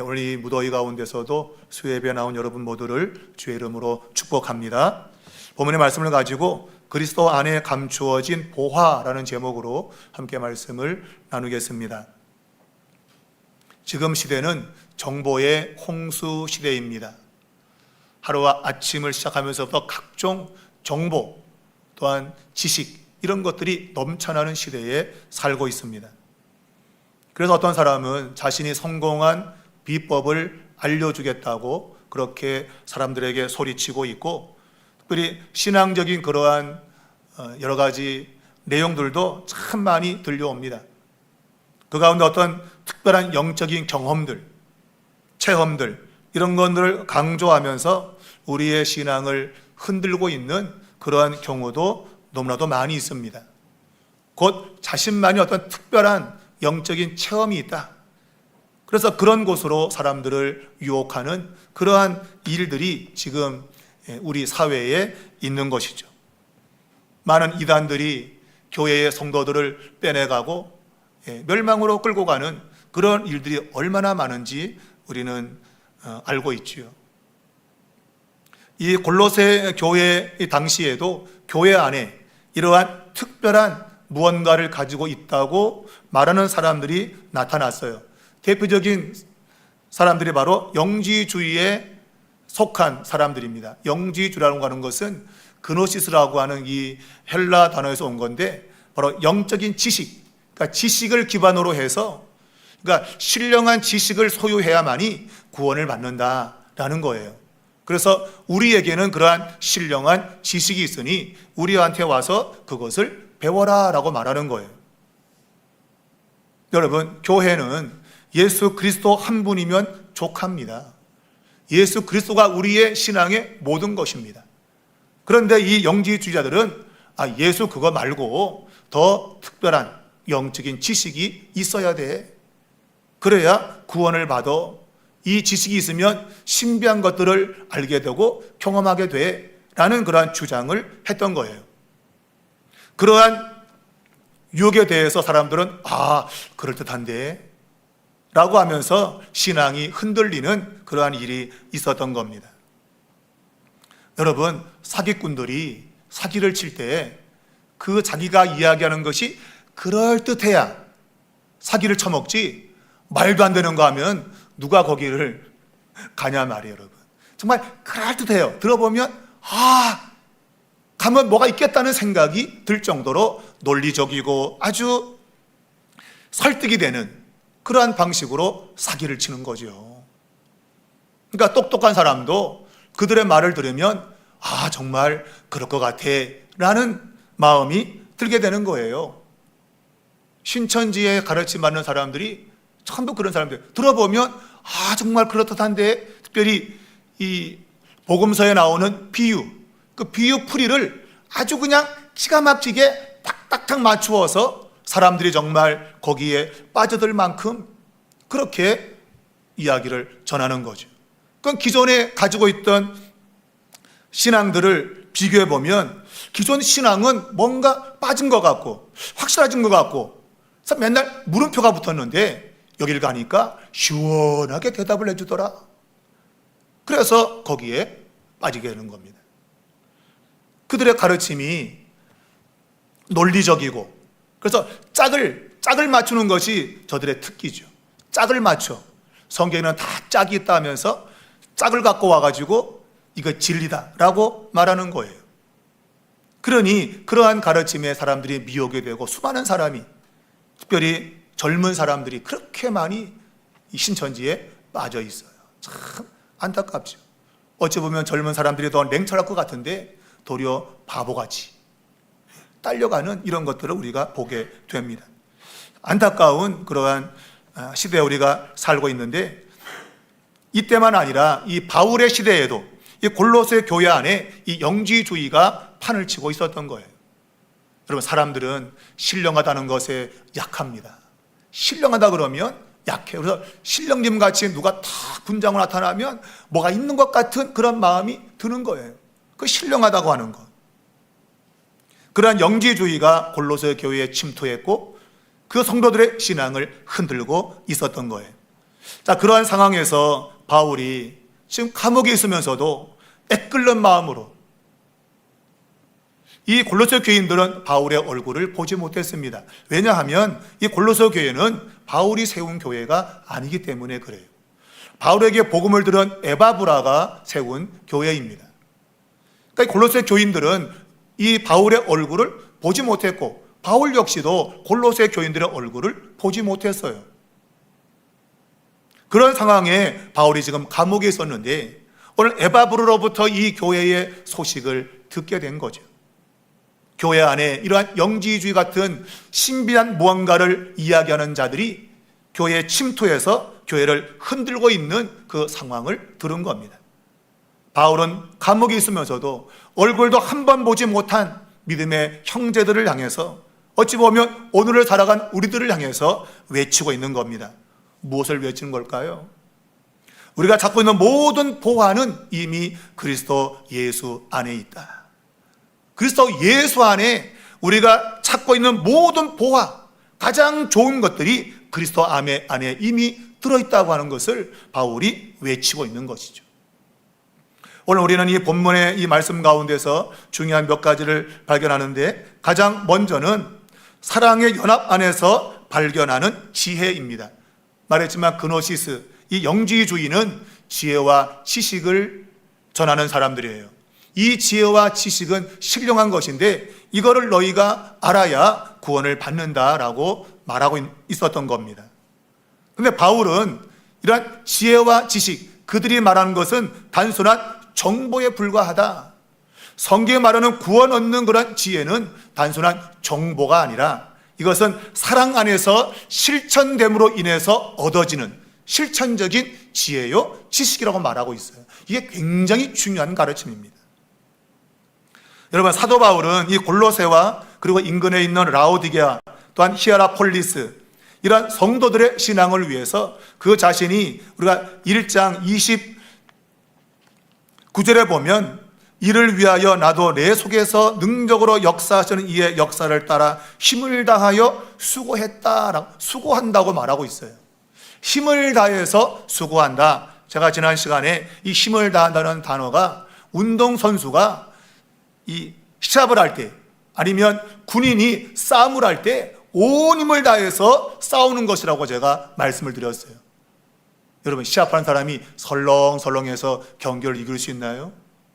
오늘 이 무더위 가운데서도 수예배에 나온 여러분 모두를 주의 이름으로 축복합니다. 본문의 말씀을 가지고 그리스도 안에 감추어진 보화라는 제목으로 함께 말씀을 나누겠습니다. 지금 시대는 정보의 홍수 시대입니다. 하루와 아침을 시작하면서부터 각종 정보 또한 지식 이런 것들이 넘쳐나는 시대에 살고 있습니다. 그래서 어떤 사람은 자신이 성공한 비법을 알려주겠다고 그렇게 사람들에게 소리치고 있고, 특별히 신앙적인 그러한 여러 가지 내용들도 참 많이 들려옵니다. 그 가운데 어떤 특별한 영적인 경험들, 체험들 이런 것들을 강조하면서 우리의 신앙을 흔들고 있는 그러한 경우도 너무나도 많이 있습니다. 곧 자신만이 어떤 특별한 영적인 체험이 있다. 그래서 그런 곳으로 사람들을 유혹하는 그러한 일들이 지금 우리 사회에 있는 것이죠. 많은 이단들이 교회의 성도들을 빼내가고 멸망으로 끌고 가는 그런 일들이 얼마나 많은지 우리는 알고 있지요. 이 골로새 교회 당시에도 교회 안에 이러한 특별한 무언가를 가지고 있다고 말하는 사람들이 나타났어요. 대표적인 사람들이 바로 영지주의에 속한 사람들입니다. 영지주의라고 하는 것은 그노시스라고 하는 이 헬라 단어에서 온 건데, 바로 영적인 지식, 그러니까 지식을 기반으로 해서, 그러니까 신령한 지식을 소유해야만이 구원을 받는다라는 거예요. 그래서 우리에게는 그러한 신령한 지식이 있으니 우리한테 와서 그것을 배워라 라고 말하는 거예요. 여러분, 교회는 예수 그리스도 한 분이면 족합니다. 예수 그리스도가 우리의 신앙의 모든 것입니다. 그런데 이 영지주의자들은 예수 그거 말고 더 특별한 영적인 지식이 있어야 돼. 그래야 구원을 받아. 이 지식이 있으면 신비한 것들을 알게 되고 경험하게 돼. 라는 그러한 주장을 했던 거예요. 그러한 유혹에 대해서 사람들은 그럴듯한데 라고 하면서 신앙이 흔들리는 그러한 일이 있었던 겁니다. 여러분, 사기꾼들이 사기를 칠 때 그 자기가 이야기하는 것이 그럴듯해야 사기를 쳐먹지, 말도 안 되는 거 하면 누가 거기를 가냐 말이에요. 여러분, 정말 그럴듯해요. 들어보면 가면 뭐가 있겠다는 생각이 들 정도로 논리적이고 아주 설득이 되는 그러한 방식으로 사기를 치는 거죠. 그러니까 똑똑한 사람도 그들의 말을 들으면 정말 그럴 것 같아 라는 마음이 들게 되는 거예요. 신천지에 가르침 받는 사람들이 전부 그런 사람들 들어보면 정말 그렇듯한데, 특별히 이 복음서에 나오는 비유, 그 비유 풀이를 아주 그냥 기가 막히게 딱딱딱 맞추어서 사람들이 정말 거기에 빠져들 만큼 그렇게 이야기를 전하는 거죠. 그럼 기존에 가지고 있던 신앙들을 비교해 보면 기존 신앙은 뭔가 빠진 것 같고 확실해진 것 같고, 그래서 맨날 물음표가 붙었는데 여길 가니까 시원하게 대답을 해주더라. 그래서 거기에 빠지게 되는 겁니다. 그들의 가르침이 논리적이고, 그래서 짝을 맞추는 것이 저들의 특기죠. 짝을 맞춰. 성경에는 다 짝이 있다 하면서 짝을 갖고 와가지고 이거 진리다라고 말하는 거예요. 그러니 그러한 가르침에 사람들이 미혹이 되고 수많은 사람이, 특별히 젊은 사람들이 그렇게 많이 이 신천지에 빠져 있어요. 참 안타깝죠. 어찌 보면 젊은 사람들이 더 냉철할 것 같은데 도리어 바보같이 딸려가는 이런 것들을 우리가 보게 됩니다. 안타까운 그러한 시대에 우리가 살고 있는데, 이때만 아니라 이 바울의 시대에도 이 골로새 교회 안에 이 영지주의가 판을 치고 있었던 거예요. 여러분, 사람들은 신령하다는 것에 약합니다. 신령하다 그러면 약해요. 그래서 신령님 같이 누가 다 분장으로 나타나면 뭐가 있는 것 같은 그런 마음이 드는 거예요. 그 신령하다고 하는 것. 그러한 영지주의가 골로새 교회에 침투했고 그 성도들의 신앙을 흔들고 있었던 거예요. 자, 그러한 상황에서 바울이 지금 감옥에 있으면서도 애끓는 마음으로, 이 골로새 교인들은 바울의 얼굴을 보지 못했습니다. 왜냐하면 이 골로새 교회는 바울이 세운 교회가 아니기 때문에 그래요. 바울에게 복음을 들은 에바브라가 세운 교회입니다. 그러니까 골로새 교인들은 이 바울의 얼굴을 보지 못했고, 바울 역시도 골로새 교인들의 얼굴을 보지 못했어요. 그런 상황에 바울이 지금 감옥에 있었는데 오늘 에바브로로부터 이 교회의 소식을 듣게 된 거죠. 교회 안에 이러한 영지주의 같은 신비한 무언가를 이야기하는 자들이 교회에 침투해서 교회를 흔들고 있는 그 상황을 들은 겁니다. 바울은 감옥에 있으면서도 얼굴도 한 번 보지 못한 믿음의 형제들을 향해서, 어찌 보면 오늘을 살아간 우리들을 향해서 외치고 있는 겁니다. 무엇을 외치는 걸까요? 우리가 찾고 있는 모든 보화는 이미 그리스도 예수 안에 있다. 그리스도 예수 안에 우리가 찾고 있는 모든 보화, 가장 좋은 것들이 그리스도 안에 이미 들어있다고 하는 것을 바울이 외치고 있는 것이죠. 오늘 우리는 이 본문의 이 말씀 가운데서 중요한 몇 가지를 발견하는데, 가장 먼저는 사랑의 연합 안에서 발견하는 지혜입니다. 말했지만 그노시스, 이 영지주의는 지혜와 지식을 전하는 사람들이에요. 이 지혜와 지식은 신령한 것인데 이거를 너희가 알아야 구원을 받는다라고 말하고 있었던 겁니다. 그런데 바울은 이러한 지혜와 지식, 그들이 말하는 것은 단순한 정보에 불과하다. 성경에 말하는 구원 얻는 그런 지혜는 단순한 정보가 아니라 이것은 사랑 안에서 실천됨으로 인해서 얻어지는 실천적인 지혜요, 지식이라고 말하고 있어요. 이게 굉장히 중요한 가르침입니다. 여러분, 사도 바울은 이 골로새와 그리고 인근에 있는 라오디게아, 또한 히에라폴리스, 이러한 성도들의 신앙을 위해서 그 자신이, 우리가 1장 29절에 보면 이를 위하여 나도 내 속에서 능적으로 역사하시는 이의 역사를 따라 힘을 다하여 수고한다고 말하고 있어요. 힘을 다해서 수고한다. 제가 지난 시간에 이 힘을 다한다는 단어가 운동선수가 이 시합을 할 때, 아니면 군인이 싸움을 할 때 온 힘을 다해서 싸우는 것이라고 제가 말씀을 드렸어요. 여러분, 시합하는 사람이 설렁설렁해서 경기를 이길 수 있나요?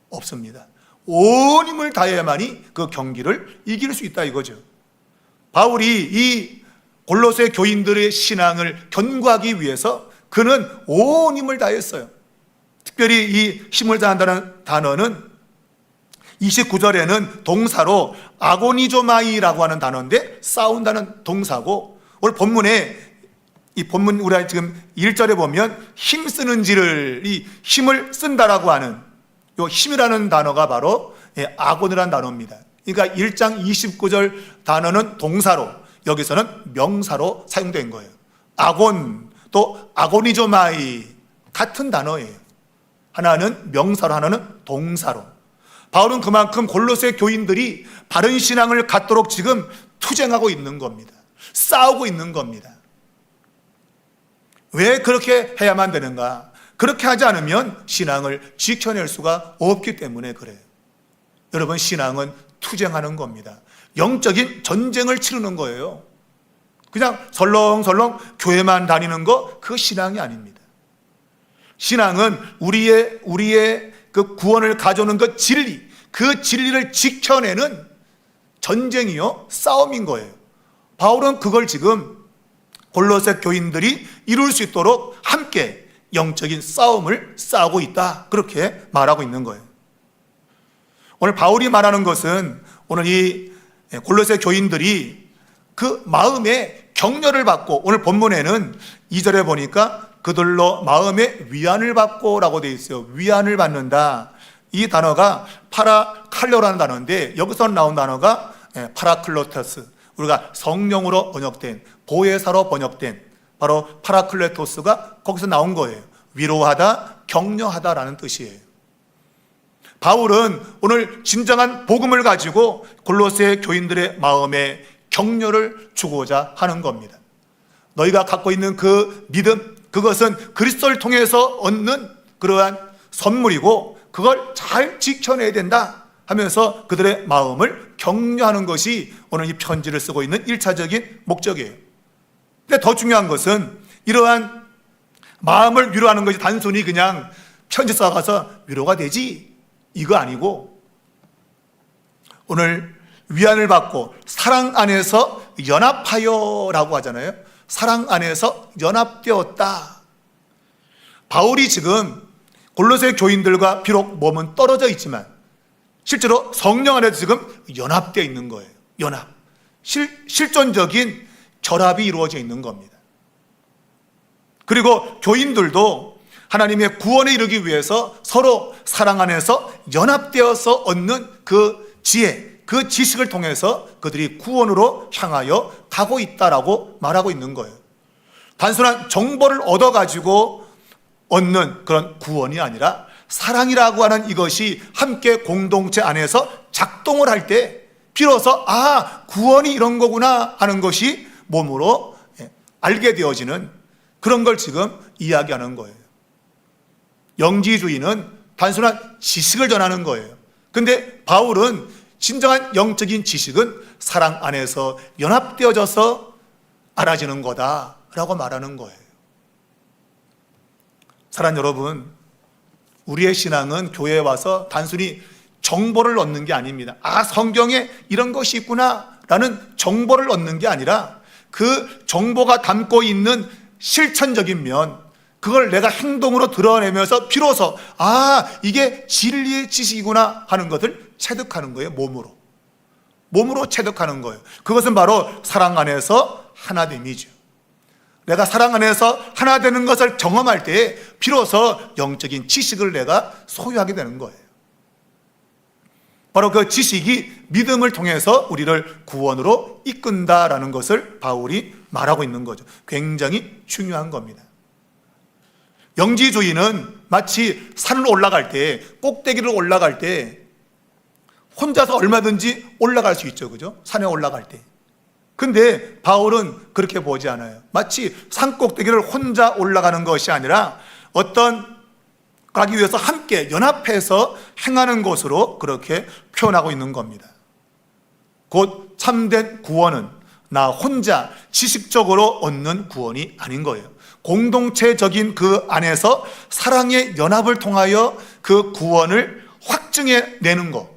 없습니다. 온 힘을 다해야만이 그 경기를 이길 수 있다 이거죠. 바울이 이 골로새 교인들의 신앙을 견고하기 위해서 그는 온 힘을 다했어요. 특별히 이 힘을 다한다는 단어는 29절에는 동사로 아고니조마이라고 하는 단어인데 싸운다는 동사고, 오늘 본문에 이 본문 우리가 지금 1절에 보면 힘쓰는지를, 이 힘을 쓴다라고 하는 이 힘이라는 단어가 바로 아고니라는 단어입니다. 그러니까 1장 29절 단어는 동사로, 여기서는 명사로 사용된 거예요. 아곤 또 아고니조마이 같은 단어예요. 하나는 명사로, 하나는 동사로. 바울은 그만큼 골로새 교인들이 바른 신앙을 갖도록 지금 투쟁하고 있는 겁니다. 싸우고 있는 겁니다. 왜 그렇게 해야만 되는가? 그렇게 하지 않으면 신앙을 지켜낼 수가 없기 때문에 그래요. 여러분, 신앙은 투쟁하는 겁니다. 영적인 전쟁을 치르는 거예요. 그냥 설렁설렁 교회만 다니는 거, 그 신앙이 아닙니다. 신앙은 우리의 그 구원을 가져오는 그 진리, 그 진리를 지켜내는 전쟁이요, 싸움인 거예요. 바울은 그걸 지금 골로새 교인들이 이룰 수 있도록 함께 영적인 싸움을 싸우고 있다, 그렇게 말하고 있는 거예요. 오늘 바울이 말하는 것은 오늘 이 골로새 교인들이 그 마음에 격려를 받고, 오늘 본문에는 2절에 보니까 그들로 마음의 위안을 받고 라고 되어 있어요. 위안을 받는다. 이 단어가 파라칼로라는 단어인데 여기서 나온 단어가 파라클로토스, 우리가 성령으로 번역된, 보혜사로 번역된 바로 파라클레토스가 거기서 나온 거예요. 위로하다, 격려하다라는 뜻이에요. 바울은 오늘 진정한 복음을 가지고 골로새 교인들의 마음에 격려를 주고자 하는 겁니다. 너희가 갖고 있는 그 믿음, 그것은 그리스도를 통해서 얻는 그러한 선물이고 그걸 잘 지켜내야 된다 하면서 그들의 마음을 격려하는 것이 오늘 이 편지를 쓰고 있는 1차적인 목적이에요. 근데 더 중요한 것은 이러한 마음을 위로하는 것이 단순히 그냥 편지 써가서 위로가 되지 이거 아니고, 오늘 위안을 받고 사랑 안에서 연합하여라고 하잖아요. 사랑 안에서 연합되었다. 바울이 지금 골로새 교인들과 비록 몸은 떨어져 있지만 실제로 성령 안에서 지금 연합되어 있는 거예요. 연합. 실존적인 결합이 이루어져 있는 겁니다. 그리고 교인들도 하나님의 구원에 이르기 위해서 서로 사랑 안에서 연합되어서 얻는 그 지혜, 그 지식을 통해서 그들이 구원으로 향하여 가고 있다라고 말하고 있는 거예요. 단순한 정보를 얻어가지고 얻는 그런 구원이 아니라 사랑이라고 하는 이것이 함께 공동체 안에서 작동을 할 때 비로소 구원이 이런 거구나 하는 것이 몸으로 알게 되어지는 그런 걸 지금 이야기하는 거예요. 영지주의는 단순한 지식을 전하는 거예요. 근데 바울은 진정한 영적인 지식은 사랑 안에서 연합되어져서 알아지는 거다라고 말하는 거예요. 사랑하는 여러분, 우리의 신앙은 교회에 와서 단순히 정보를 얻는 게 아닙니다. 성경에 이런 것이 있구나 라는 정보를 얻는 게 아니라 그 정보가 담고 있는 실천적인 면, 그걸 내가 행동으로 드러내면서 비로소 이게 진리의 지식이구나 하는 것을 체득하는 거예요. 몸으로 체득하는 거예요. 그것은 바로 사랑 안에서 하나됨이죠. 내가 사랑 안에서 하나 되는 것을 경험할 때 비로소 영적인 지식을 내가 소유하게 되는 거예요. 바로 그 지식이 믿음을 통해서 우리를 구원으로 이끈다라는 것을 바울이 말하고 있는 거죠. 굉장히 중요한 겁니다. 영지주의는 마치 산을 올라갈 때, 꼭대기를 올라갈 때 혼자서 얼마든지 올라갈 수 있죠. 그죠? 산에 올라갈 때. 근데 바울은 그렇게 보지 않아요. 마치 산 꼭대기를 혼자 올라가는 것이 아니라 가기 위해서 함께 연합해서 행하는 것으로 그렇게 표현하고 있는 겁니다. 곧 참된 구원은 나 혼자 지식적으로 얻는 구원이 아닌 거예요. 공동체적인 그 안에서 사랑의 연합을 통하여 그 구원을 확증해 내는 것.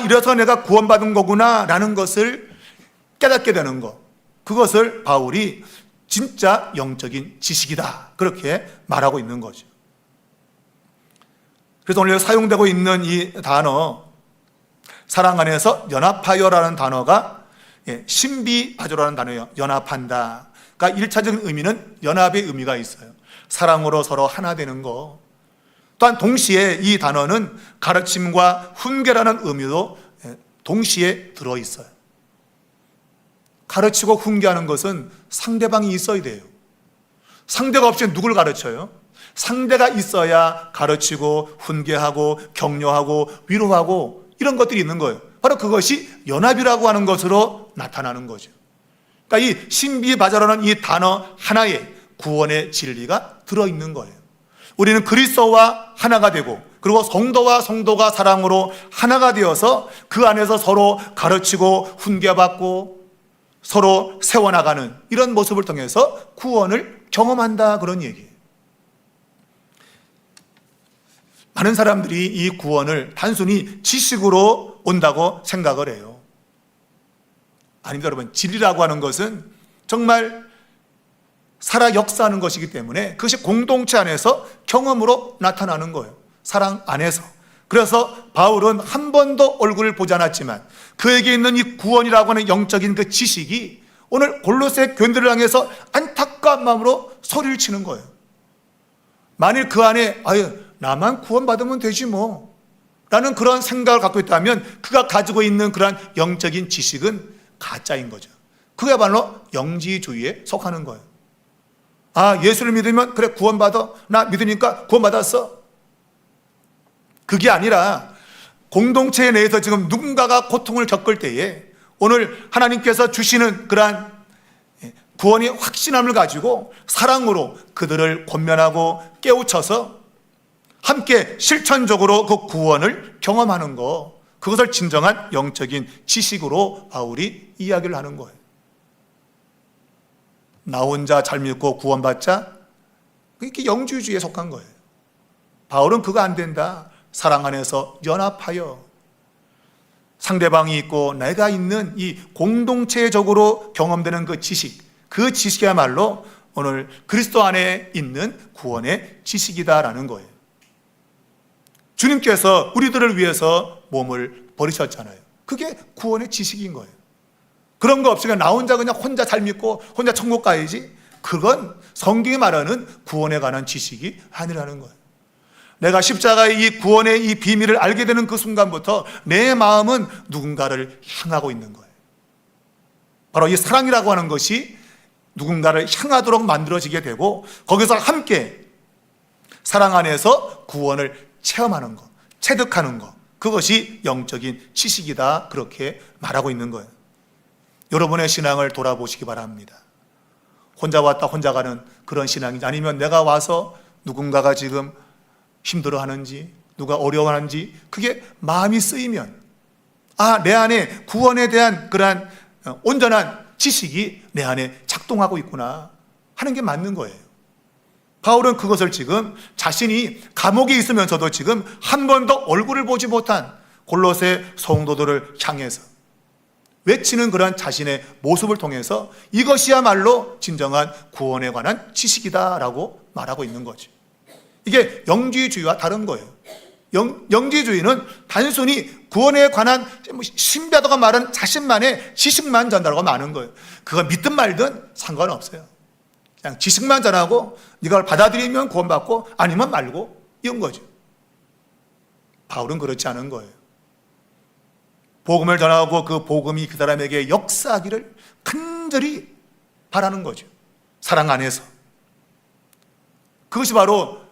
이래서 내가 구원받은 거구나 라는 것을 깨닫게 되는 것. 그것을 바울이 진짜 영적인 지식이다 그렇게 말하고 있는 거죠. 그래서 오늘 사용되고 있는 이 단어, 사랑 안에서 연합하여라는 단어가 신비하조라는 단어예요. 연합한다. 그러니까 1차적인 의미는 연합의 의미가 있어요. 사랑으로 서로 하나 되는 거. 또한 동시에 이 단어는 가르침과 훈계라는 의미도 동시에 들어있어요. 가르치고 훈계하는 것은 상대방이 있어야 돼요. 상대가 없이 누굴 가르쳐요? 상대가 있어야 가르치고 훈계하고 격려하고 위로하고 이런 것들이 있는 거예요. 바로 그것이 연합이라고 하는 것으로 나타나는 거죠. 그러니까 이 신비바자라는 이 단어 하나에 구원의 진리가 들어있는 거예요. 우리는 그리스도와 하나가 되고 그리고 성도와 성도가 사랑으로 하나가 되어서 그 안에서 서로 가르치고 훈계받고 서로 세워나가는 이런 모습을 통해서 구원을 경험한다 그런 얘기예요. 많은 사람들이 이 구원을 단순히 지식으로 온다고 생각을 해요. 아닙니다, 여러분. 진리라고 하는 것은 정말 살아 역사하는 것이기 때문에 그것이 공동체 안에서 경험으로 나타나는 거예요. 사랑 안에서. 그래서 바울은 한 번도 얼굴을 보지 않았지만 그에게 있는 이 구원이라고 하는 영적인 그 지식이 오늘 골로새 교인들을 향해서 안타까운 마음으로 소리를 치는 거예요. 만일 그 안에 나만 구원받으면 되지 뭐 라는 그런 생각을 갖고 있다면 그가 가지고 있는 그런 영적인 지식은 가짜인 거죠. 그야말로 영지주의에 속하는 거예요. 예수를 믿으면 그래 구원받아. 나 믿으니까 구원받았어. 그게 아니라 공동체 내에서 지금 누군가가 고통을 겪을 때에 오늘 하나님께서 주시는 그러한 구원의 확신함을 가지고 사랑으로 그들을 권면하고 깨우쳐서 함께 실천적으로 그 구원을 경험하는 것, 그것을 진정한 영적인 지식으로 바울이 이야기를 하는 거예요. 나 혼자 잘 믿고 구원받자? 그게 영주주의에 속한 거예요. 바울은 그거 안 된다. 사랑 안에서 연합하여 상대방이 있고 내가 있는 이 공동체적으로 경험되는 그 지식, 그 지식이야말로 오늘 그리스도 안에 있는 구원의 지식이다라는 거예요. 주님께서 우리들을 위해서 몸을 버리셨잖아요. 그게 구원의 지식인 거예요. 그런 거 없이 나 혼자 그냥 혼자 잘 믿고 혼자 천국 가야지, 그건 성경이 말하는 구원에 관한 지식이 아니라는 거예요. 내가 십자가의 이 구원의 이 비밀을 알게 되는 그 순간부터 내 마음은 누군가를 향하고 있는 거예요. 바로 이 사랑이라고 하는 것이 누군가를 향하도록 만들어지게 되고, 거기서 함께 사랑 안에서 구원을 체험하는 것, 체득하는 것, 그것이 영적인 지식이다, 그렇게 말하고 있는 거예요. 여러분의 신앙을 돌아보시기 바랍니다. 혼자 왔다 혼자 가는 그런 신앙인지, 아니면 내가 와서 누군가가 지금 힘들어하는지, 누가 어려워하는지, 그게 마음이 쓰이면 내 안에 구원에 대한 그러한 온전한 지식이 내 안에 작동하고 있구나 하는 게 맞는 거예요. 바울은 그것을 지금 자신이 감옥에 있으면서도 지금 한 번도 얼굴을 보지 못한 골로새 성도들을 향해서 외치는 그런 자신의 모습을 통해서 이것이야말로 진정한 구원에 관한 지식이다라고 말하고 있는 거죠. 이게 영지주의와 다른 거예요. 영지주의는 단순히 구원에 관한 신비하다고 말한 자신만의 지식만 전달하고 마는 거예요. 그거 믿든 말든 상관없어요. 그냥 지식만 전하고 네가 그걸 받아들이면 구원받고 아니면 말고, 이런 거죠. 바울은 그렇지 않은 거예요. 복음을 전하고 그 복음이 그 사람에게 역사하기를 간절히 바라는 거죠. 사랑 안에서. 그것이 바로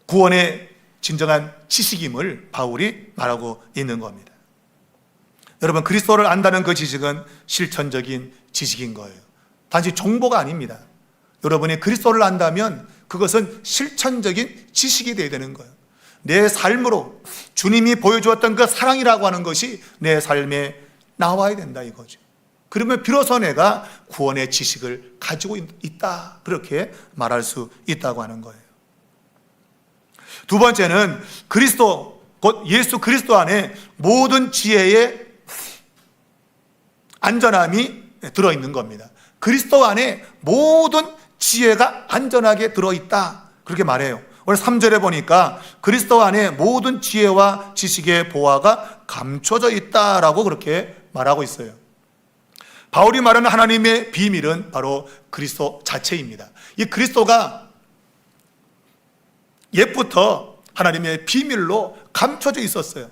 구원의 진정한 지식임을 바울이 말하고 있는 겁니다. 여러분, 그리스도를 안다는 그 지식은 실천적인 지식인 거예요. 단지 정보가 아닙니다. 여러분이 그리스도를 안다면 그것은 실천적인 지식이 되어야 되는 거예요. 내 삶으로 주님이 보여주었던 그 사랑이라고 하는 것이 내 삶에 나와야 된다, 이거죠. 그러면 비로소 내가 구원의 지식을 가지고 있다, 그렇게 말할 수 있다고 하는 거예요. 두 번째는 그리스도, 곧 예수 그리스도 안에 모든 지혜의 안전함이 들어있는 겁니다. 그리스도 안에 모든 지혜가 안전하게 들어있다, 그렇게 말해요. 오늘 3절에 보니까 그리스도 안에 모든 지혜와 지식의 보화가 감춰져 있다라고 그렇게 말하고 있어요. 바울이 말하는 하나님의 비밀은 바로 그리스도 자체입니다. 이 그리스도가 옛부터 하나님의 비밀로 감춰져 있었어요.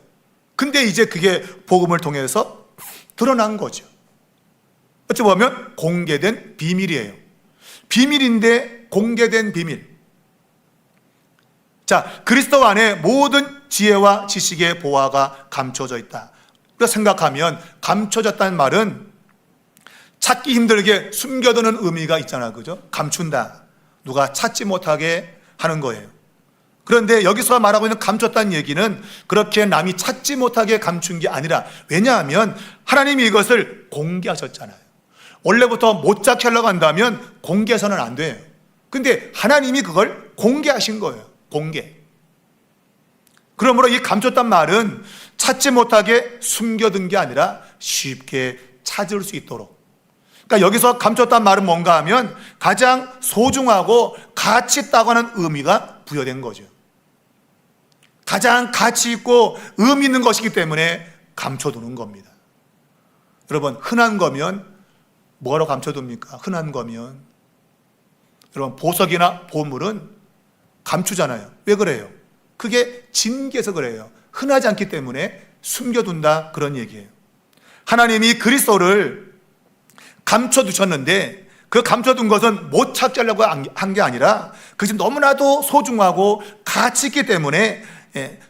근데 이제 그게 복음을 통해서 드러난 거죠. 어찌 보면 공개된 비밀이에요. 비밀인데 공개된 비밀. 자, 그리스도 안에 모든 지혜와 지식의 보화가 감춰져 있다. 그래서 생각하면 감춰졌다는 말은 찾기 힘들게 숨겨두는 의미가 있잖아, 그죠? 감춘다. 누가 찾지 못하게 하는 거예요. 그런데 여기서 말하고 있는 감췄다는 얘기는 그렇게 남이 찾지 못하게 감춘 게 아니라, 왜냐하면 하나님이 이것을 공개하셨잖아요. 원래부터 못 찾게 하려고 한다면 공개해서는 안 돼요. 근데 하나님이 그걸 공개하신 거예요. 공개. 그러므로 이 감췄단 말은 찾지 못하게 숨겨둔 게 아니라 쉽게 찾을 수 있도록. 그러니까 여기서 감췄단 말은 뭔가 하면 가장 소중하고 가치 있다고 하는 의미가 부여된 거죠. 가장 가치 있고 의미 있는 것이기 때문에 감춰두는 겁니다. 여러분, 흔한 거면 뭐하러 감춰둡니까? 흔한 거면. 여러분, 보석이나 보물은 감추잖아요. 왜 그래요? 그게 진귀해서 그래요. 흔하지 않기 때문에 숨겨둔다, 그런 얘기예요. 하나님이 그리스도를 감춰두셨는데 그 감춰둔 것은 못 찾게 하려고 한 게 아니라 그것이 너무나도 소중하고 가치 있기 때문에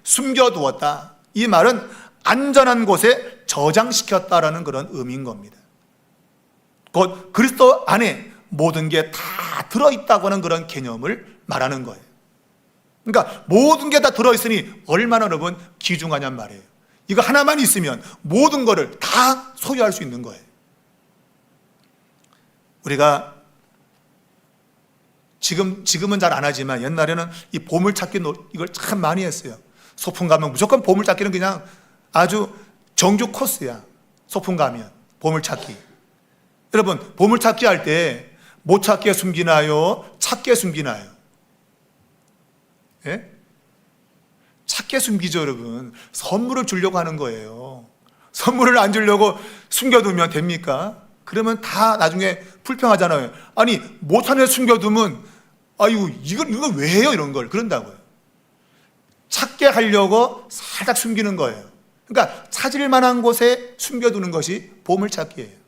숨겨두었다. 이 말은 안전한 곳에 저장시켰다라는 그런 의미인 겁니다. 곧 그리스도 안에 모든 게 다 들어있다고 하는 그런 개념을 말하는 거예요. 그러니까 모든 게 다 들어있으니 얼마나 여러분 귀중하냔 말이에요. 이거 하나만 있으면 모든 거를 다 소유할 수 있는 거예요. 우리가 지금은 잘 안 하지만 옛날에는 이 보물찾기 이걸 참 많이 했어요. 소풍 가면 무조건 보물찾기는 그냥 아주 정규 코스야. 소풍 가면 보물찾기. 여러분 보물찾기 할 때 못 찾게 숨기나요? 찾게 숨기나요? 예? 찾게 숨기죠, 여러분. 선물을 주려고 하는 거예요. 선물을 안 주려고 숨겨두면 됩니까? 그러면 다 나중에 불평하잖아요. 아니, 못하는 숨겨두면, 아이고, 이걸 왜 해요? 이런 걸. 그런다고요. 찾게 하려고 살짝 숨기는 거예요. 그러니까 찾을 만한 곳에 숨겨두는 것이 보물찾기예요.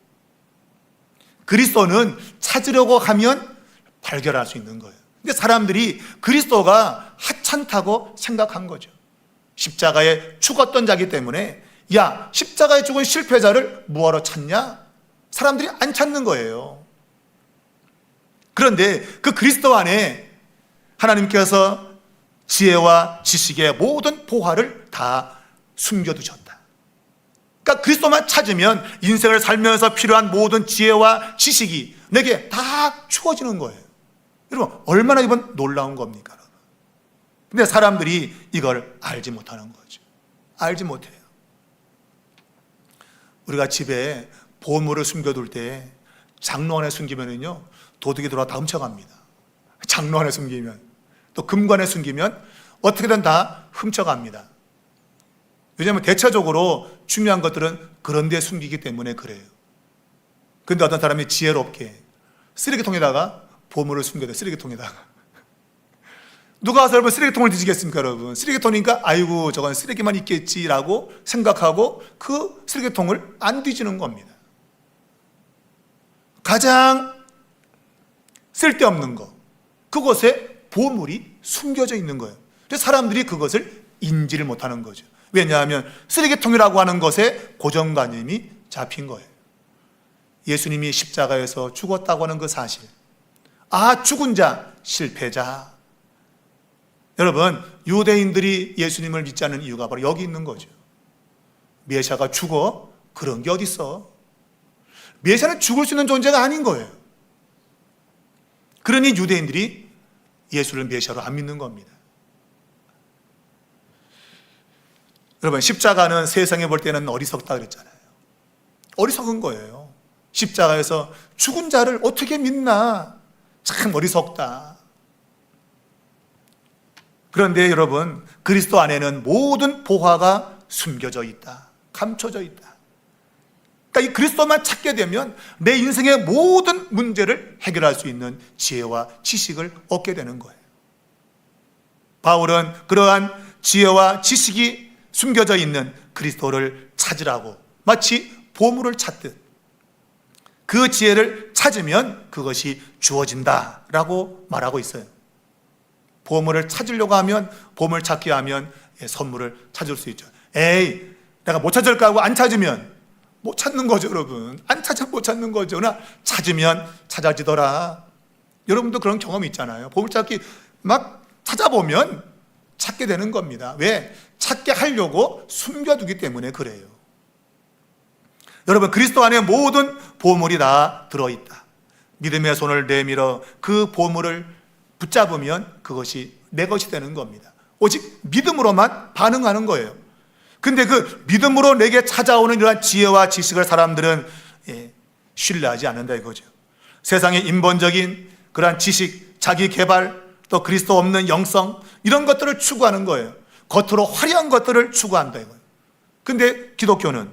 그리스도는 찾으려고 하면 발견할 수 있는 거예요. 근데 사람들이 그리스도가 하찮다고 생각한 거죠. 십자가에 죽었던 자기 때문에 야, 십자가에 죽은 실패자를 뭐하러 찾냐? 사람들이 안 찾는 거예요. 그런데 그 그리스도 안에 하나님께서 지혜와 지식의 모든 보화를 다 숨겨두셨다. 그러니까 그리스도만 찾으면 인생을 살면서 필요한 모든 지혜와 지식이 내게 다 주어지는 거예요. 여러분 얼마나 이번 놀라운 겁니까? 여러분. 근데 사람들이 이걸 알지 못하는 거죠. 알지 못해요. 우리가 집에 보물을 숨겨둘 때 장로 안에 숨기면은요 도둑이 들어와 다 훔쳐갑니다. 장로 안에 숨기면 또 금관에 숨기면 어떻게든 다 훔쳐갑니다. 왜냐하면 대체적으로 중요한 것들은 그런 데 숨기기 때문에 그래요. 그런데 어떤 사람이 지혜롭게 쓰레기통에다가 보물을 숨겨둬요. 쓰레기통에다가 누가 와서 여러분 쓰레기통을 뒤지겠습니까? 여러분 쓰레기통이니까 아이고 저건 쓰레기만 있겠지라고 생각하고 그 쓰레기통을 안 뒤지는 겁니다. 가장 쓸데없는 거 그곳에 보물이 숨겨져 있는 거예요. 그래서 사람들이 그것을 인지를 못하는 거죠. 왜냐하면 쓰레기통이라고 하는 것에 고정관념이 잡힌 거예요. 예수님이 십자가에서 죽었다고 하는 그 사실, 아 죽은 자, 실패자. 여러분 유대인들이 예수님을 믿지 않는 이유가 바로 여기 있는 거죠. 메시아가 죽어? 그런 게 어디 있어? 메시아는 죽을 수 있는 존재가 아닌 거예요. 그러니 유대인들이 예수를 메시아로 안 믿는 겁니다. 여러분 십자가는 세상에 볼 때는 어리석다 그랬잖아요. 어리석은 거예요. 십자가에서 죽은 자를 어떻게 믿나? 참 어리석다. 그런데 여러분 그리스도 안에는 모든 보화가 숨겨져 있다. 감춰져 있다. 그러니까 이 그리스도만 찾게 되면 내 인생의 모든 문제를 해결할 수 있는 지혜와 지식을 얻게 되는 거예요. 바울은 그러한 지혜와 지식이 숨겨져 있는 그리스도를 찾으라고 마치 보물을 찾듯 그 지혜를 찾으면 그것이 주어진다라고 말하고 있어요. 보물을 찾으려고 하면 보물 찾기 하면 선물을 찾을 수 있죠. 에이 내가 못 찾을까 하고 안 찾으면 못 찾는 거죠. 여러분 안 찾아 못 찾는 거죠. 그러나 찾으면 찾아지더라. 여러분도 그런 경험이 있잖아요. 보물 찾기 막 찾아보면 찾게 되는 겁니다. 왜? 찾게 하려고 숨겨두기 때문에 그래요. 여러분 그리스도 안에 모든 보물이 다 들어있다. 믿음의 손을 내밀어 그 보물을 붙잡으면 그것이 내 것이 되는 겁니다. 오직 믿음으로만 반응하는 거예요. 근데 그 믿음으로 내게 찾아오는 이러한 지혜와 지식을 사람들은 신뢰하지 않는다 이거죠. 세상의 인본적인 그러한 지식, 자기 개발, 또 그리스도 없는 영성 이런 것들을 추구하는 거예요. 겉으로 화려한 것들을 추구한다 이거예요. 근데 기독교는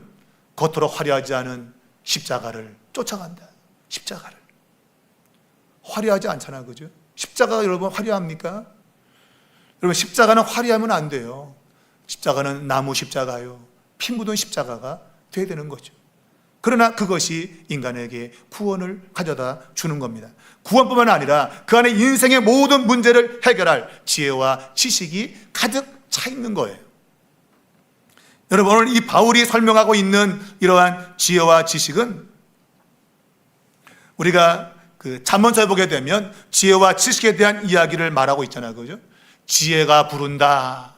겉으로 화려하지 않은 십자가를 쫓아간다. 십자가를 화려하지 않잖아, 그죠? 십자가가 여러분 화려합니까? 여러분 십자가는 화려하면 안 돼요. 십자가는 나무 십자가요, 피 묻은 십자가가 돼야 되는 거죠. 그러나 그것이 인간에게 구원을 가져다 주는 겁니다. 구원뿐만 아니라 그 안에 인생의 모든 문제를 해결할 지혜와 지식이 가득 차 있는 거예요. 여러분 오늘 이 바울이 설명하고 있는 이러한 지혜와 지식은 우리가 그 잠언서에 보게 되면 지혜와 지식에 대한 이야기를 말하고 있잖아요. 그죠? 지혜가 부른다.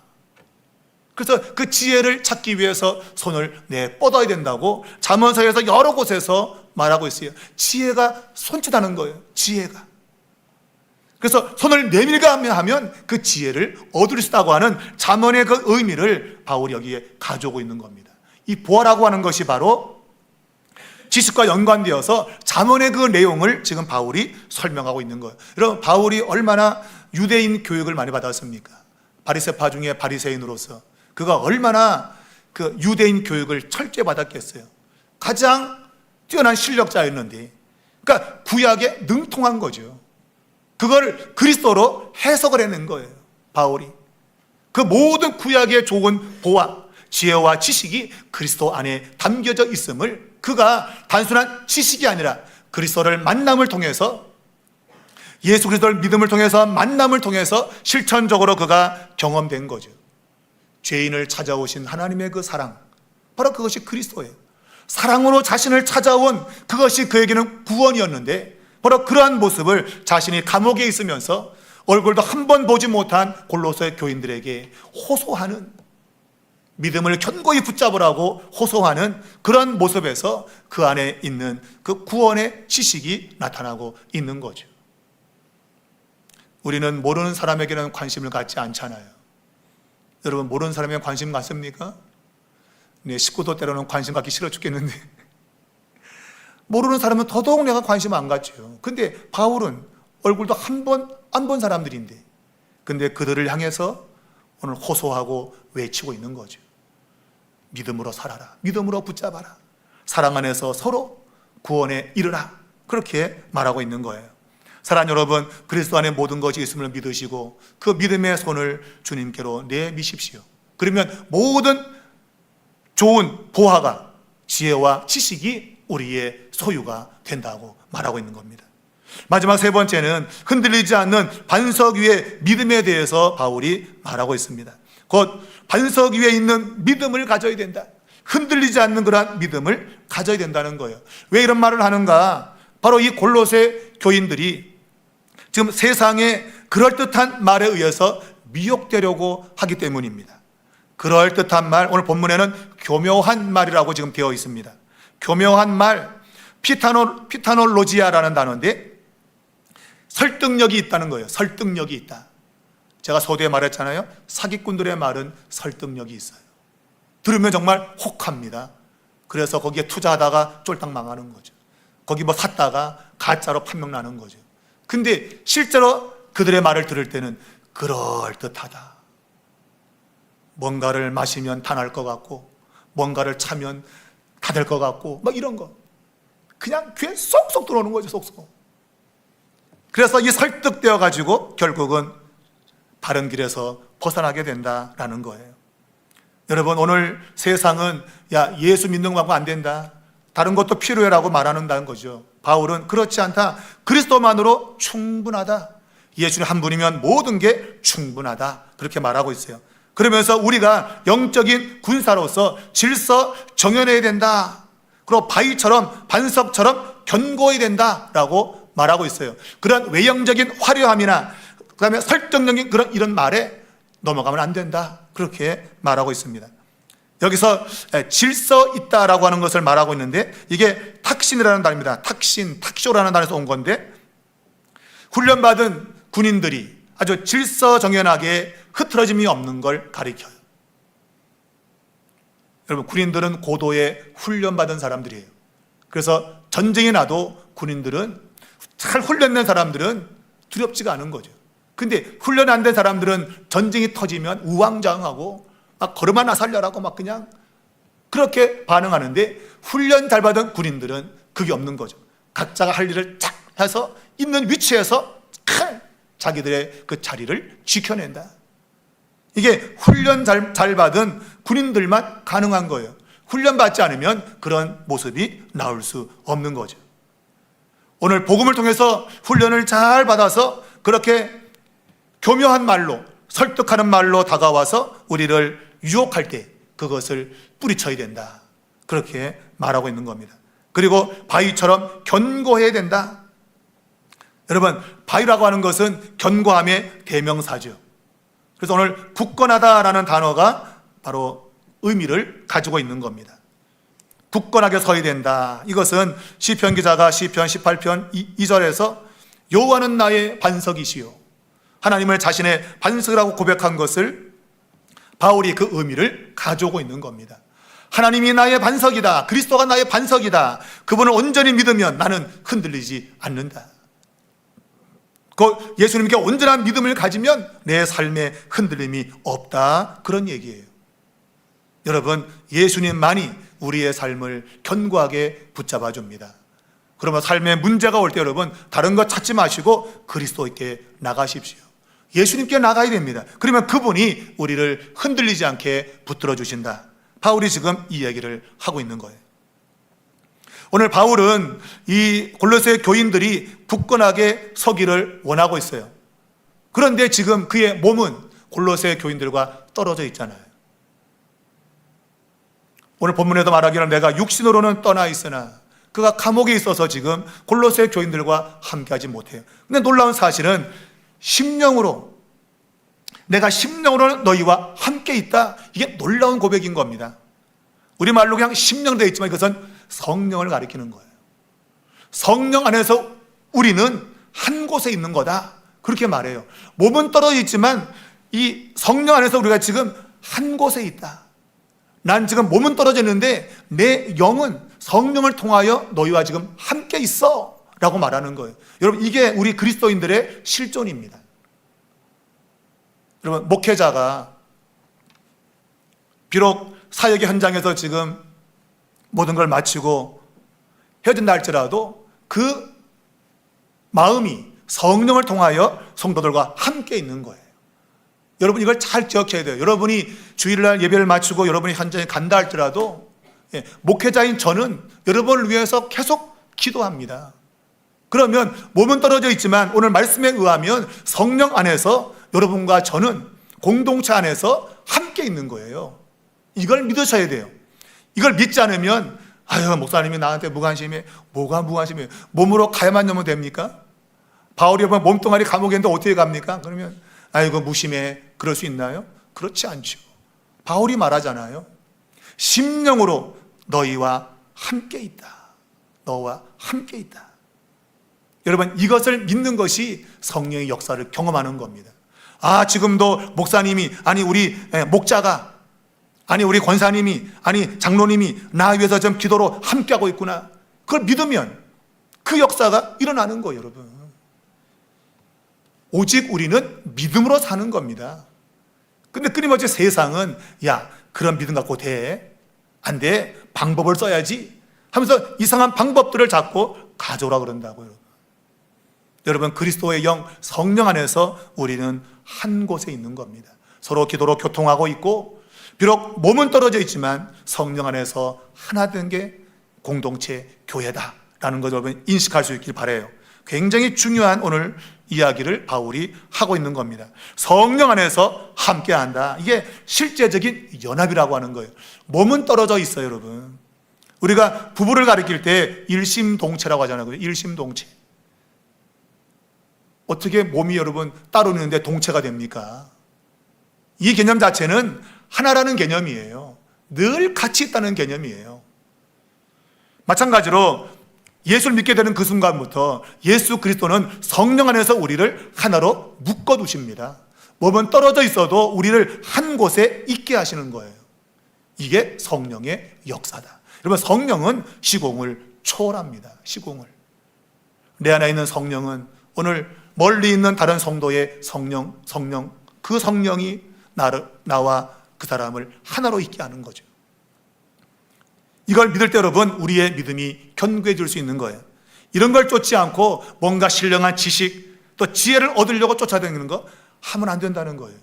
그래서 그 지혜를 찾기 위해서 손을 뻗어야 된다고 잠언서에서 여러 곳에서 말하고 있어요. 지혜가 손짓하는 거예요. 지혜가. 그래서 손을 내밀게 하면 그 지혜를 얻을 수 있다고 하는 잠언의 그 의미를 바울이 여기에 가져오고 있는 겁니다. 이 보아라고 하는 것이 바로 지식과 연관되어서 잠언의 그 내용을 지금 바울이 설명하고 있는 거예요. 여러분, 바울이 얼마나 유대인 교육을 많이 받았습니까? 바리새파 중에 바리새인으로서 그가 얼마나 그 유대인 교육을 철저히 받았겠어요. 가장 뛰어난 실력자였는데, 그러니까 구약에 능통한 거죠. 그걸 그리스도로 해석을 해낸 거예요. 바울이 그 모든 구약의 좋은 보아, 지혜와 지식이 그리스도 안에 담겨져 있음을 그가 단순한 지식이 아니라 그리스도를 만남을 통해서, 예수 그리스도를 믿음을 통해서, 만남을 통해서 실천적으로 그가 경험된 거죠. 죄인을 찾아오신 하나님의 그 사랑, 바로 그것이 그리스도예요. 사랑으로 자신을 찾아온 그것이 그에게는 구원이었는데, 바로 그러한 모습을 자신이 감옥에 있으면서 얼굴도 한 번 보지 못한 골로새 교인들에게 호소하는, 믿음을 견고히 붙잡으라고 호소하는 그런 모습에서 그 안에 있는 그 구원의 지식이 나타나고 있는 거죠. 우리는 모르는 사람에게는 관심을 갖지 않잖아요. 여러분, 모르는 사람에게 관심 갖습니까? 네, 식구도 때로는 관심 갖기 싫어 죽겠는데 모르는 사람은 더더욱 내가 관심 안 갖죠. 근데 바울은 얼굴도 한 번 안 본 사람들인데, 근데 그들을 향해서 오늘 호소하고 외치고 있는 거죠. 믿음으로 살아라. 믿음으로 붙잡아라. 사랑 안에서 서로 구원에 이르라. 그렇게 말하고 있는 거예요. 사랑하는 여러분, 그리스도 안에 모든 것이 있음을 믿으시고 그 믿음의 손을 주님께로 내미십시오. 그러면 모든 좋은 보화가, 지혜와 지식이 우리의 소유가 된다고 말하고 있는 겁니다. 마지막 세 번째는 흔들리지 않는 반석 위의 믿음에 대해서 바울이 말하고 있습니다. 곧 반석 위에 있는 믿음을 가져야 된다. 흔들리지 않는 그러한 믿음을 가져야 된다는 거예요. 왜 이런 말을 하는가? 바로 이 골로새 교인들이 지금 세상의 그럴듯한 말에 의해서 미혹되려고 하기 때문입니다. 그럴듯한 말, 오늘 본문에는 교묘한 말이라고 지금 되어 있습니다. 교묘한 말, 피타놀로지아라는 단어인데 설득력이 있다는 거예요. 설득력이 있다. 제가 서두에 말했잖아요. 사기꾼들의 말은 설득력이 있어요. 들으면 정말 혹합니다. 그래서 거기에 투자하다가 쫄딱 망하는 거죠. 거기 뭐 샀다가 가짜로 판명 나는 거죠. 근데 실제로 그들의 말을 들을 때는 그럴듯하다. 뭔가를 마시면 다 날 것 같고, 뭔가를 차면 다 될 것 같고, 막 이런 거. 그냥 귀에 쏙쏙 들어오는 거죠, 쏙쏙. 그래서 이 설득되어 가지고 결국은 바른 길에서 벗어나게 된다라는 거예요. 여러분, 오늘 세상은 야, 예수 믿는 거 갖고 안 된다, 다른 것도 필요해라고 말하는다는 거죠. 바울은 그렇지 않다. 그리스도만으로 충분하다. 예수님 한 분이면 모든 게 충분하다. 그렇게 말하고 있어요. 그러면서 우리가 영적인 군사로서 질서 정연해야 된다. 그리고 바위처럼, 반석처럼 견고해야 된다라고 말하고 있어요. 그런 외형적인 화려함이나 그다음에 설득력인 그런 이런 말에 넘어가면 안 된다. 그렇게 말하고 있습니다. 여기서 질서 있다라고 하는 것을 말하고 있는데, 이게 탁신이라는 단어입니다. 탁쇼라는 단어에서 온 건데, 훈련받은 군인들이 아주 질서정연하게 흐트러짐이 없는 걸 가리켜요. 여러분, 군인들은 고도의 훈련받은 사람들이에요. 그래서 전쟁이 나도 군인들은, 잘 훈련된 사람들은 두렵지가 않은 거죠. 근데 훈련 안 된 사람들은 전쟁이 터지면 우왕좌왕하고 막 걸음하나 살려라고 막 그냥 그렇게 반응하는데, 훈련 잘 받은 군인들은 그게 없는 거죠. 각자가 할 일을 쫙 해서 있는 위치에서 자기들의 그 자리를 지켜낸다. 이게 훈련 잘 받은 군인들만 가능한 거예요. 훈련 받지 않으면 그런 모습이 나올 수 없는 거죠. 오늘 복음을 통해서 훈련을 잘 받아서 그렇게 교묘한 말로, 설득하는 말로 다가와서 우리를 유혹할 때 그것을 뿌리쳐야 된다. 그렇게 말하고 있는 겁니다. 그리고 바위처럼 견고해야 된다. 여러분, 바위라고 하는 것은 견고함의 대명사죠. 그래서 오늘 굳건하다라는 단어가 바로 의미를 가지고 있는 겁니다. 굳건하게 서야 된다. 이것은 시편 기자가 시편 18편 2절에서 여호와는 나의 반석이시요, 하나님을 자신의 반석이라고 고백한 것을 바울이 그 의미를 가져오고 있는 겁니다. 하나님이 나의 반석이다. 그리스도가 나의 반석이다. 그분을 온전히 믿으면 나는 흔들리지 않는다. 그 예수님께 온전한 믿음을 가지면 내 삶에 흔들림이 없다. 그런 얘기예요. 여러분, 예수님만이 우리의 삶을 견고하게 붙잡아 줍니다. 그러면 삶에 문제가 올 때 여러분, 다른 것 찾지 마시고 그리스도께 나가십시오. 예수님께 나가야 됩니다. 그러면 그분이 우리를 흔들리지 않게 붙들어 주신다. 바울이 지금 이 얘기를 하고 있는 거예요. 오늘 바울은 이 골로새 교인들이 굳건하게 서기를 원하고 있어요. 그런데 지금 그의 몸은 골로새 교인들과 떨어져 있잖아요. 오늘 본문에도 말하기를 내가 육신으로는 떠나 있으나 그가 감옥에 있어서 지금 골로새 교인들과 함께하지 못해요. 근데 놀라운 사실은 심령으로, 내가 심령으로 너희와 함께 있다. 이게 놀라운 고백인 겁니다. 우리말로 그냥 심령 되어 있지만 이것은 성령을 가리키는 거예요. 성령 안에서 우리는 한 곳에 있는 거다. 그렇게 말해요. 몸은 떨어져 있지만 이 성령 안에서 우리가 지금 한 곳에 있다. 난 지금 몸은 떨어져 있는데 내 영은 성령을 통하여 너희와 지금 함께 있어 라고 말하는 거예요. 여러분, 이게 우리 그리스도인들의 실존입니다. 여러분, 목회자가 비록 사역의 현장에서 지금 모든 걸 마치고 헤어진다 할지라도 그 마음이 성령을 통하여 성도들과 함께 있는 거예요. 여러분, 이걸 잘 기억해야 돼요. 여러분이 주일날 예배를 마치고 여러분이 현장에 간다 할지라도 목회자인 저는 여러분을 위해서 계속 기도합니다. 그러면 몸은 떨어져 있지만 오늘 말씀에 의하면 성령 안에서 여러분과 저는 공동체 안에서 함께 있는 거예요. 이걸 믿으셔야 돼요. 이걸 믿지 않으면 아유, 목사님이 나한테 무관심해. 뭐가 무관심해요? 몸으로 가야만 하면 됩니까? 바울이 몸뚱아리 감옥에 있는데 어떻게 갑니까? 그러면 아이고 무심해. 그럴 수 있나요? 그렇지 않죠. 바울이 말하잖아요. 심령으로 너희와 함께 있다. 너와 함께 있다. 여러분, 이것을 믿는 것이 성령의 역사를 경험하는 겁니다. 아, 지금도 목사님이, 아니 우리 목자가, 아니 우리 권사님이, 아니 장로님이 나 위해서 좀 기도로 함께하고 있구나. 그걸 믿으면 그 역사가 일어나는 거예요. 여러분, 오직 우리는 믿음으로 사는 겁니다. 근데 끊임없이 세상은 야, 그런 믿음 갖고 돼? 안 돼? 방법을 써야지 하면서 이상한 방법들을 자꾸 가져오라 그런다고요. 여러분, 그리스도의 영, 성령 안에서 우리는 한 곳에 있는 겁니다. 서로 기도로 교통하고 있고, 비록 몸은 떨어져 있지만 성령 안에서 하나 된 게 공동체 교회다라는 것을 여러분 인식할 수 있길 바라요. 굉장히 중요한 오늘 이야기를 바울이 하고 있는 겁니다. 성령 안에서 함께한다. 이게 실제적인 연합이라고 하는 거예요. 몸은 떨어져 있어요. 여러분, 우리가 부부를 가리킬 때 일심동체라고 하잖아요. 일심동체. 어떻게 몸이 여러분 따로 있는데 동체가 됩니까? 이 개념 자체는 하나라는 개념이에요. 늘 같이 있다는 개념이에요. 마찬가지로 예수를 믿게 되는 그 순간부터 예수 그리스도는 성령 안에서 우리를 하나로 묶어두십니다. 몸은 떨어져 있어도 우리를 한 곳에 있게 하시는 거예요. 이게 성령의 역사다. 여러분, 성령은 시공을 초월합니다. 시공을. 내 안에 있는 성령은 오늘 멀리 있는 다른 성도의 성령, 그 성령이 나와 그 사람을 하나로 있게 하는 거죠. 이걸 믿을 때 여러분, 우리의 믿음이 견고해질 수 있는 거예요. 이런 걸 쫓지 않고 뭔가 신령한 지식, 또 지혜를 얻으려고 쫓아다니는 거 하면 안 된다는 거예요.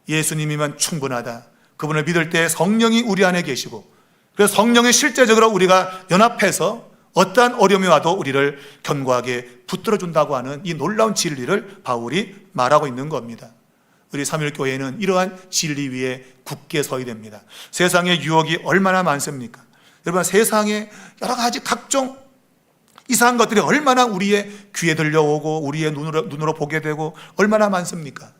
예수님이면 충분하다. 그분을 믿을 때 성령이 우리 안에 계시고, 그래서 성령이 실제적으로 우리가 연합해서 어떠한 어려움이 와도 우리를 견고하게 붙들어준다고 하는 이 놀라운 진리를 바울이 말하고 있는 겁니다. 우리 삼일교회는 이러한 진리 위에 굳게 서야 됩니다. 세상의 유혹이 얼마나 많습니까? 여러분, 세상에 여러 가지 각종 이상한 것들이 얼마나 우리의 귀에 들려오고 우리의 눈으로 보게 되고 얼마나 많습니까?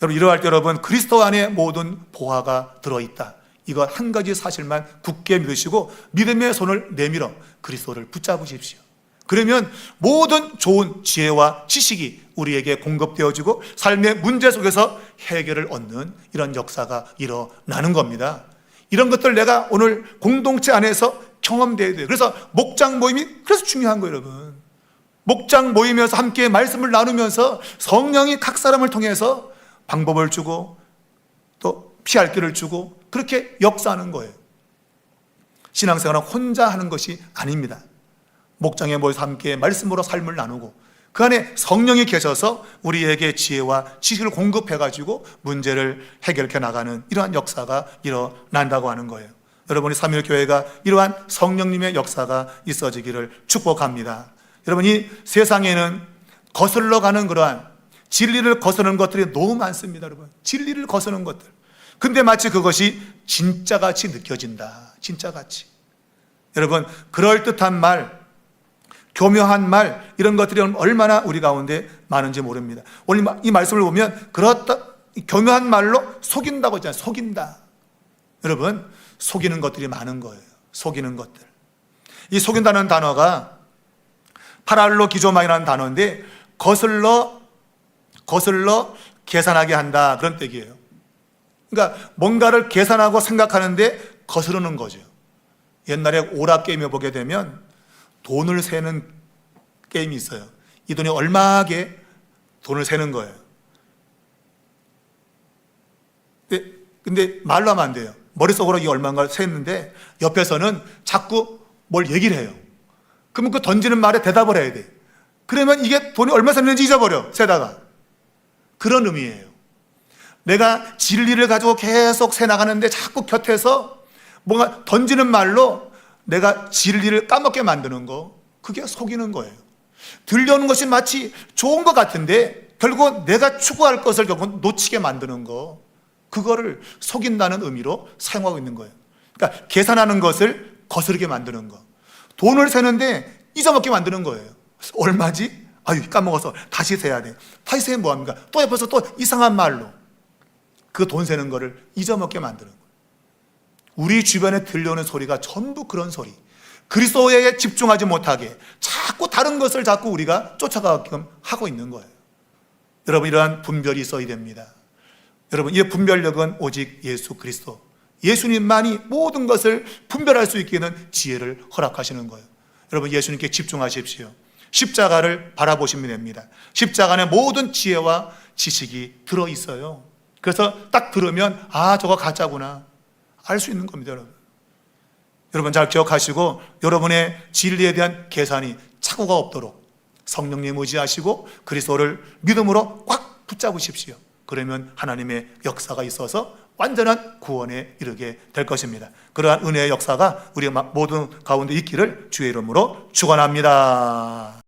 여러분, 이러할 때 여러분, 그리스도 안에 모든 보화가 들어있다. 이거 한 가지 사실만 굳게 믿으시고 믿음의 손을 내밀어 그리스도를 붙잡으십시오. 그러면 모든 좋은 지혜와 지식이 우리에게 공급되어지고 삶의 문제 속에서 해결을 얻는 이런 역사가 일어나는 겁니다. 이런 것들 내가 오늘 공동체 안에서 경험되어야 돼요. 그래서 목장 모임이 그래서 중요한 거예요, 여러분. 목장 모이면서 함께 말씀을 나누면서 성령이 각 사람을 통해서 방법을 주고 또 피할 길을 주고 그렇게 역사하는 거예요. 신앙생활은 혼자 하는 것이 아닙니다. 목장에 모여서 함께 말씀으로 삶을 나누고 그 안에 성령이 계셔서 우리에게 지혜와 지식을 공급해가지고 문제를 해결해 나가는 이러한 역사가 일어난다고 하는 거예요. 여러분이 삼일교회가 이러한 성령님의 역사가 있어지기를 축복합니다. 여러분이 세상에는 거슬러 가는 그러한 진리를 거스르는 것들이 너무 많습니다. 여러분, 진리를 거스르는 것들. 근데 마치 그것이 진짜같이 느껴진다. 진짜같이. 여러분, 그럴듯한 말, 교묘한 말, 이런 것들이 얼마나 우리 가운데 많은지 모릅니다. 오늘 이 말씀을 보면 그렇다, 교묘한 말로 속인다고 했잖아요. 속인다. 여러분, 속이는 것들이 많은 거예요. 속이는 것들. 이 속인다는 단어가 파랄로기조마이라는 단어인데 거슬러 계산하게 한다, 그런 뜻이에요. 그러니까 뭔가를 계산하고 생각하는데 거스르는 거죠. 옛날에 오락 게임에 보게 되면 돈을 세는 게임이 있어요. 이 돈이 얼마게 돈을 세는 거예요. 근데 말로 하면 안 돼요. 머릿속으로 이 얼마인가 셌는데 옆에서는 자꾸 뭘 얘기를 해요. 그러면 그 던지는 말에 대답을 해야 돼. 그러면 이게 돈이 얼마 셌는지 잊어버려, 세다가. 그런 의미예요. 내가 진리를 가지고 계속 새 나가는데 자꾸 곁에서 뭔가 던지는 말로 내가 진리를 까먹게 만드는 거, 그게 속이는 거예요. 들려오는 것이 마치 좋은 것 같은데 결국 내가 추구할 것을 결국 놓치게 만드는 거, 그거를 속인다는 의미로 사용하고 있는 거예요. 그러니까 계산하는 것을 거스르게 만드는 거, 돈을 세는데 잊어먹게 만드는 거예요. 얼마지? 아유, 까먹어서 다시 세야 돼. 다시 세면 뭐합니까? 또 옆에서 또 이상한 말로 그 돈 세는 거를 잊어먹게 만드는 거예요. 우리 주변에 들려오는 소리가 전부 그런 소리, 그리스도에 집중하지 못하게 자꾸 다른 것을 자꾸 우리가 쫓아가게끔 하고 있는 거예요. 여러분, 이러한 분별이 있어야 됩니다. 여러분, 이 분별력은 오직 예수 그리스도, 예수님만이 모든 것을 분별할 수 있게 하는 지혜를 허락하시는 거예요. 여러분, 예수님께 집중하십시오. 십자가를 바라보시면 됩니다. 십자가 안에 모든 지혜와 지식이 들어있어요. 그래서 딱 들으면 아, 저거 가짜구나 알 수 있는 겁니다. 여러분 잘 기억하시고 여러분의 진리에 대한 계산이 착오가 없도록 성령님 의지하시고 그리스도를 믿음으로 꽉 붙잡으십시오. 그러면 하나님의 역사가 있어서 완전한 구원에 이르게 될 것입니다. 그러한 은혜의 역사가 우리 모든 가운데 있기를 주의 이름으로 축원합니다.